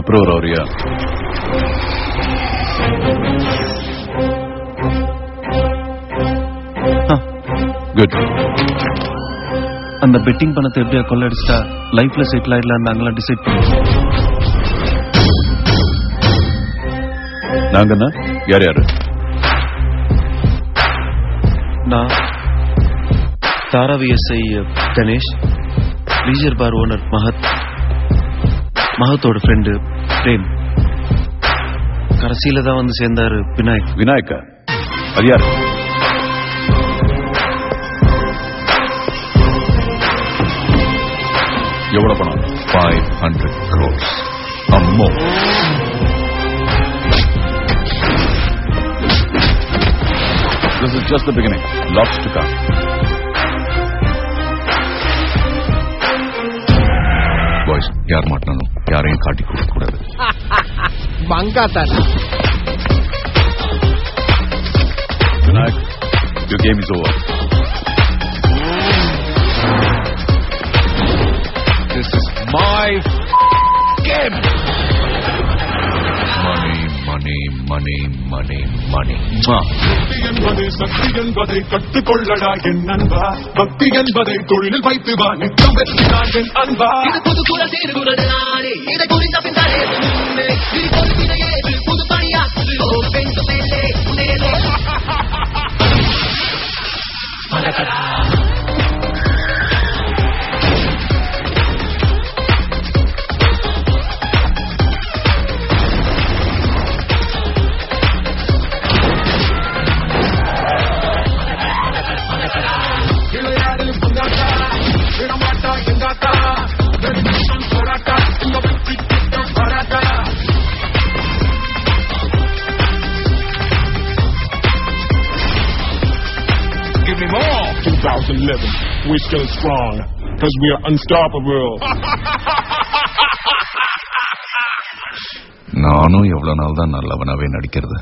Approver ஆறியா? Good. அந்த bedding பணத்தை எப்படியா கொள்ளடிச்சிட்டா லைஃப்ல செட்டில் ஆயிடலாம் நாங்களாம் டிசைட் பண்ணோம். நாங்கன்னா யார் யாரு? நான் தாராவி எஸ்ஐ கணேஷ், லீஜர் பார் ஓனர் மகத்தோட ஃப்ரெண்டு பிரேம், கடைசியில தான் வந்து சேர்ந்தாரு விநாயக். விநாயக்கா? அது யாரு? எவ்வளவு பணம்? 500 crores. அம்மோ. This is just the beginning. Lots to come. Boys, யார் மாட்டணும், யாரையும் காட்டி கொடுக்க கூடாது. மங்காத்தான். Vinayak, your game is over. This is my game. Money. பக்தி என்பதை சக்தி என்பதை கற்றுக்கொள்ளடா என் அன்பா. பக்தி என்பதை தொழிலில் வைத்து வா, நித்தம் வெற்றிதான் என் அன்பா. புது குரல் தேடு குரல் நானே இதை குறித்த பின்னாலே புது பணியாற்று பெண் மேலே மேலே Give me more. 2011, we're still strong because we are unstoppable. நானும் எவ்வளவு நாள் தான் நல்லவனாவே நடிக்கிறது.